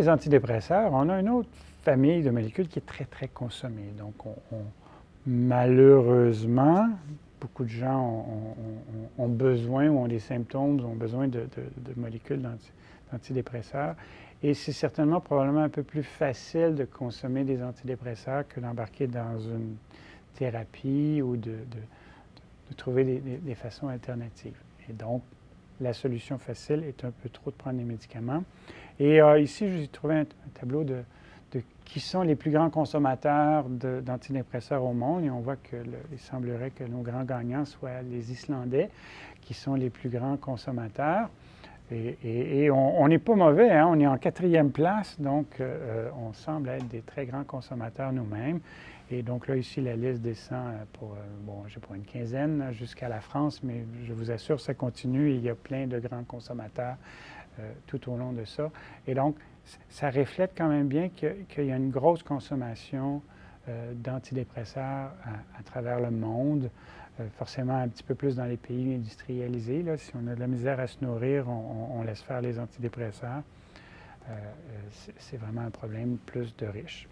les antidépresseurs, on a une autre famille de molécules qui est très, très consommée. Donc, malheureusement, beaucoup de gens ont besoin ou ont des symptômes, ont besoin de molécules d'antidépresseurs. Et c'est certainement probablement un peu plus facile de consommer des antidépresseurs que d'embarquer dans une thérapie ou de trouver des façons alternatives. Et donc, la solution facile est un peu trop de prendre des médicaments. Et ici, j'ai trouvé un tableau de qui sont les plus grands consommateurs d'antidépresseurs au monde. Et on voit qu'il semblerait que nos grands gagnants soient les Islandais, qui sont les plus grands consommateurs. Et on n'est pas mauvais, hein? On est en 4e place, donc on semble être des très grands consommateurs nous-mêmes. Et donc là, ici, la liste descend pour, je sais pas, une quinzaine jusqu'à la France, mais je vous assure, ça continue et il y a plein de grands consommateurs tout au long de ça. Et donc, ça reflète quand même bien qu'il y a une grosse consommation d'antidépresseurs à travers le monde, forcément un petit peu plus dans les pays industrialisés. Là, si on a de la misère à se nourrir, on laisse faire les antidépresseurs. C'est vraiment un problème plus de riches.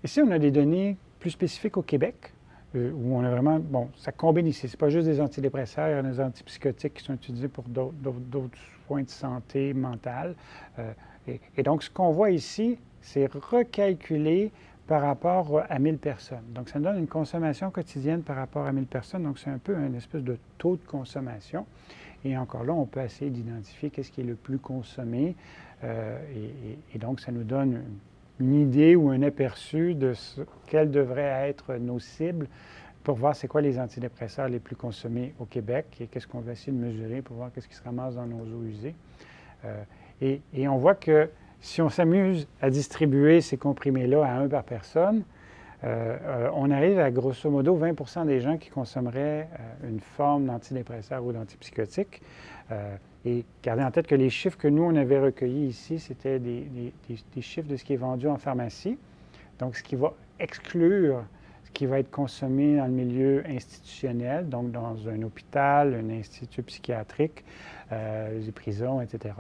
Ici, on a des données plus spécifiques au Québec, où on a vraiment, ça combine ici. Ce n'est pas juste des antidépresseurs, il y a des antipsychotiques qui sont utilisés pour d'autres soins de santé mentale. Et donc, ce qu'on voit ici, c'est recalculé par rapport à 1000 personnes. Donc, ça nous donne une consommation quotidienne par rapport à 1000 personnes. Donc, c'est un peu une espèce de taux de consommation. Et encore là, on peut essayer d'identifier qu'est-ce qui est le plus consommé. Et donc, ça nous donne une idée ou un aperçu de quelles devraient être nos cibles pour voir c'est quoi les antidépresseurs les plus consommés au Québec et qu'est-ce qu'on va essayer de mesurer pour voir qu'est-ce qui se ramasse dans nos eaux usées. Et on voit que si on s'amuse à distribuer ces comprimés-là à 1 par personne, on arrive à grosso modo 20 des gens qui consommeraient une forme d'antidépresseur ou d'antipsychotique. Et gardez en tête que les chiffres que nous, on avait recueillis ici, c'était des chiffres de ce qui est vendu en pharmacie. Donc, ce qui va exclure ce qui va être consommé dans le milieu institutionnel, donc dans un hôpital, un institut psychiatrique, des prisons, etc.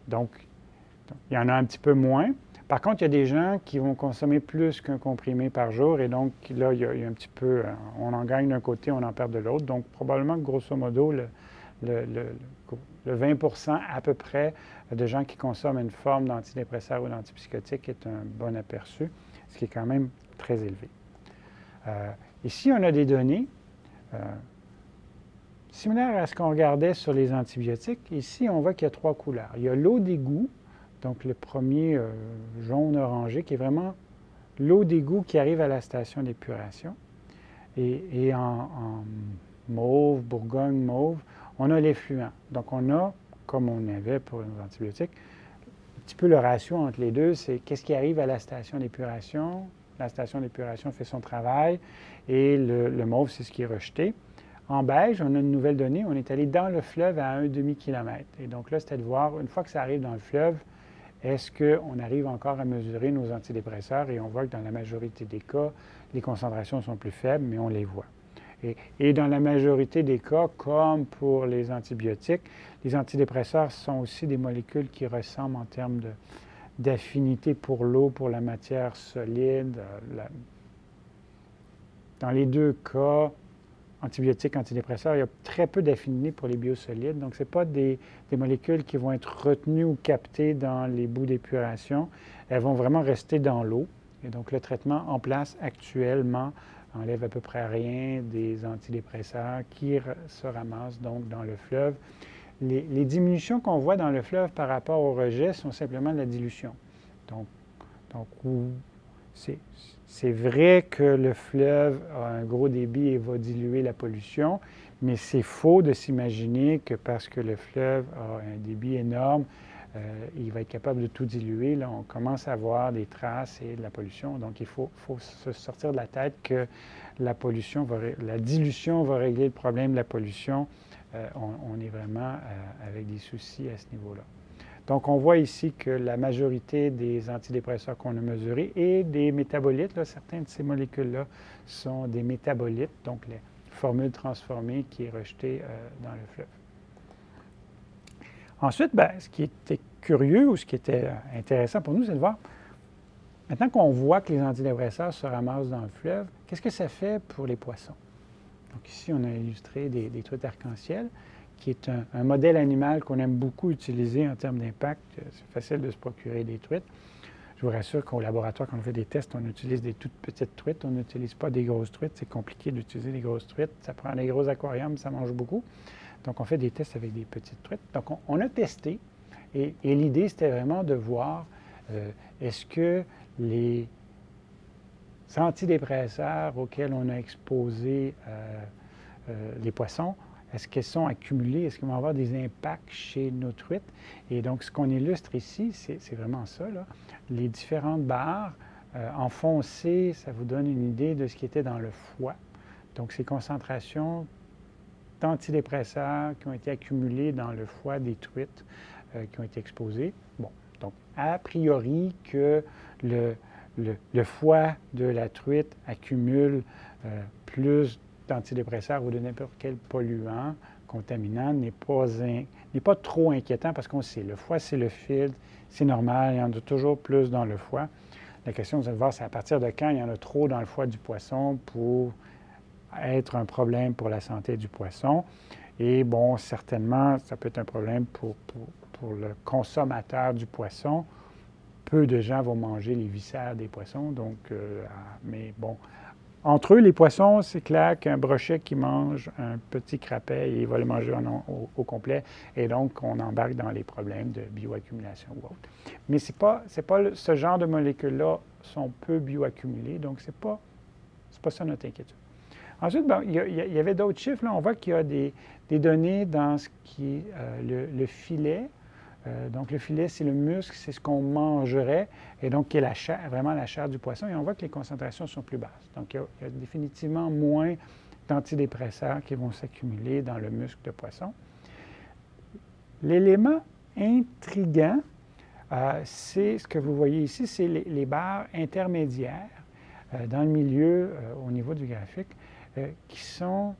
Donc, il y en a un petit peu moins. Par contre, il y a des gens qui vont consommer plus qu'un comprimé par jour et donc là, il y a un petit peu, on en gagne d'un côté, on en perd de l'autre. Donc, probablement que grosso modo, le 20 à peu près de gens qui consomment une forme d'antidépresseur ou d'antipsychotique est un bon aperçu, ce qui est quand même très élevé. Ici, on a des données similaires à ce qu'on regardait sur les antibiotiques. Ici, on voit qu'il y a 3 couleurs. Il y a l'eau d'égout, donc le premier jaune-orangé, qui est vraiment l'eau d'égout qui arrive à la station d'épuration. Et en mauve, Bourgogne mauve, on a l'effluent. Donc on a, comme on avait pour les antibiotiques, un petit peu le ratio entre les deux, c'est qu'est-ce qui arrive à la station d'épuration. La station d'épuration fait son travail et le mauve, c'est ce qui est rejeté. En beige, on a une nouvelle donnée, on est allé dans le fleuve à 1,5 km. Et donc là, c'était de voir, une fois que ça arrive dans le fleuve, est-ce qu'on arrive encore à mesurer nos antidépresseurs? Et on voit que dans la majorité des cas, les concentrations sont plus faibles, mais on les voit. Et dans la majorité des cas, comme pour les antibiotiques, les antidépresseurs sont aussi des molécules qui ressemblent en termes d'affinité pour l'eau, pour la matière solide. Dans les deux cas, antibiotiques, antidépresseurs, il y a très peu d'affinité pour les biosolides. Donc, ce n'est pas des molécules qui vont être retenues ou captées dans les bouts d'épuration. Elles vont vraiment rester dans l'eau. Et donc, le traitement en place actuellement enlève à peu près rien des antidépresseurs qui se ramassent donc dans le fleuve. Les diminutions qu'on voit dans le fleuve par rapport au rejet sont simplement de la dilution. Donc c'est vrai que le fleuve a un gros débit et va diluer la pollution, mais c'est faux de s'imaginer que parce que le fleuve a un débit énorme, il va être capable de tout diluer. Là, on commence à voir des traces et de la pollution. Donc, il faut se sortir de la tête que la dilution va régler le problème de la pollution. On est vraiment avec des soucis à ce niveau-là. Donc, on voit ici que la majorité des antidépresseurs qu'on a mesurés et des métabolites, là, certaines de ces molécules-là sont des métabolites, donc la formule transformée qui est rejetée dans le fleuve. Ensuite, ce qui est curieux ou ce qui était intéressant pour nous, c'est de voir, maintenant qu'on voit que les antidépresseurs se ramassent dans le fleuve, qu'est-ce que ça fait pour les poissons? Donc ici, on a illustré des truites arc-en-ciel, qui est un modèle animal qu'on aime beaucoup utiliser en termes d'impact. C'est facile de se procurer des truites. Je vous rassure qu'au laboratoire, quand on fait des tests, on utilise des toutes petites truites. On n'utilise pas des grosses truites. C'est compliqué d'utiliser des grosses truites. Ça prend des gros aquariums, ça mange beaucoup. Donc, on fait des tests avec des petites truites. Donc, on a testé. Et l'idée, c'était vraiment de voir est-ce que les antidépresseurs auxquels on a exposé les poissons, est-ce qu'ils sont accumulés? Est-ce qu'ils vont avoir des impacts chez nos truites? Et donc, ce qu'on illustre ici, c'est vraiment ça, là. Les différentes barres en foncé, ça vous donne une idée de ce qui était dans le foie. Donc, ces concentrations d'antidépresseurs qui ont été accumulées dans le foie des truites qui ont été exposées. Bon, donc, a priori que le foie de la truite accumule plus d'antidépresseurs ou de n'importe quel polluant contaminant n'est pas trop inquiétant parce qu'on sait, le foie, c'est le filtre, c'est normal, il y en a toujours plus dans le foie. La question, vous allez voir, c'est à partir de quand il y en a trop dans le foie du poisson pour être un problème pour la santé du poisson. Et bon, certainement, ça peut être un problème pour le consommateur du poisson. Peu de gens vont manger les viscères des poissons, donc, mais bon, entre eux, les poissons, c'est clair qu'un brochet qui mange un petit crapet, il va le manger au complet, et donc on embarque dans les problèmes de bioaccumulation ou autre. Mais ce genre de molécules-là sont peu bioaccumulées, donc c'est pas ça notre inquiétude. Ensuite, bon, il y avait d'autres chiffres. Là, on voit qu'il y a des données dans ce qui est le filet. Donc, le filet, c'est le muscle, c'est ce qu'on mangerait, et donc qui est la chair, vraiment la chair du poisson. Et on voit que les concentrations sont plus basses. Donc, il y a définitivement moins d'antidépresseurs qui vont s'accumuler dans le muscle de poisson. L'élément intriguant, c'est ce que vous voyez ici, c'est les barres intermédiaires dans le milieu, au niveau du graphique, qui sont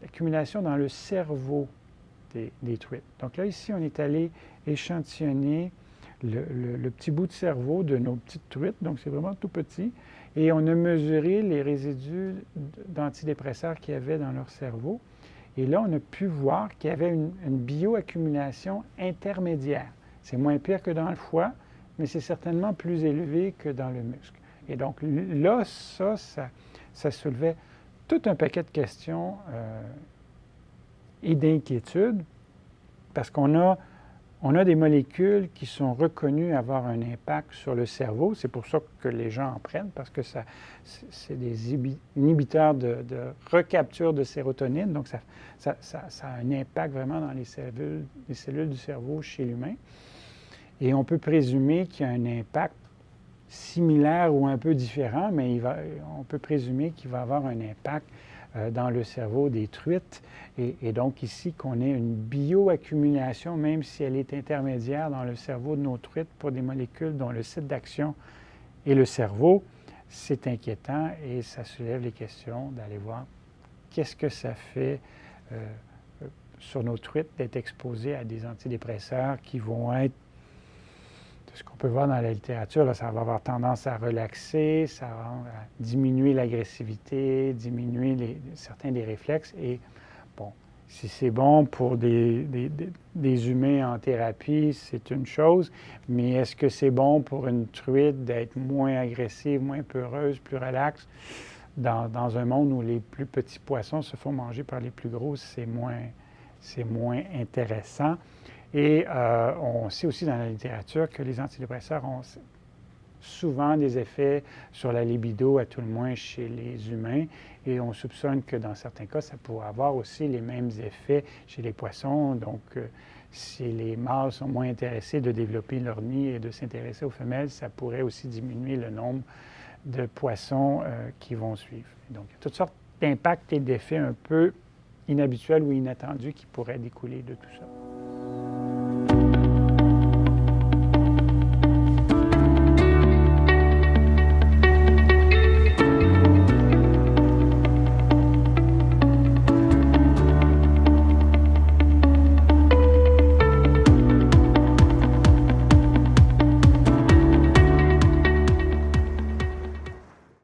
l'accumulation dans le cerveau des truites. Donc là, ici, on est allé échantillonner le petit bout de cerveau de nos petites truites, donc c'est vraiment tout petit, et on a mesuré les résidus d'antidépresseurs qu'il y avait dans leur cerveau. Et là, on a pu voir qu'il y avait une bioaccumulation intermédiaire. C'est moins pire que dans le foie, mais c'est certainement plus élevé que dans le muscle. Et donc là, ça soulevait tout un paquet de questions et d'inquiétudes, parce qu'on a des molécules qui sont reconnues avoir un impact sur le cerveau. C'est pour ça que les gens en prennent, parce que c'est des inhibiteurs de recapture de sérotonine. Donc, ça a un impact vraiment dans les cellules du cerveau chez l'humain. Et on peut présumer qu'il y a un impact similaire ou un peu différent, mais on peut présumer qu'il va avoir un impact dans le cerveau des truites. Et donc ici, qu'on ait une bioaccumulation, même si elle est intermédiaire dans le cerveau de nos truites pour des molécules dont le site d'action est le cerveau, c'est inquiétant et ça soulève les questions d'aller voir qu'est-ce que ça fait sur nos truites d'être exposées à des antidépresseurs qui vont être, ce qu'on peut voir dans la littérature, là, ça va avoir tendance à relaxer, ça va diminuer l'agressivité, diminuer certains des réflexes. Et bon, si c'est bon pour des humains en thérapie, c'est une chose, mais est-ce que c'est bon pour une truite d'être moins agressive, moins peureuse, plus relaxe? Dans un monde où les plus petits poissons se font manger par les plus gros, c'est moins intéressant. Et on sait aussi dans la littérature que les antidépresseurs ont souvent des effets sur la libido, à tout le moins chez les humains. Et on soupçonne que dans certains cas, ça pourrait avoir aussi les mêmes effets chez les poissons. Donc, si les mâles sont moins intéressés de développer leur nid et de s'intéresser aux femelles, ça pourrait aussi diminuer le nombre de poissons qui vont suivre. Donc, il y a toutes sortes d'impacts et d'effets un peu inhabituels ou inattendus qui pourraient découler de tout ça.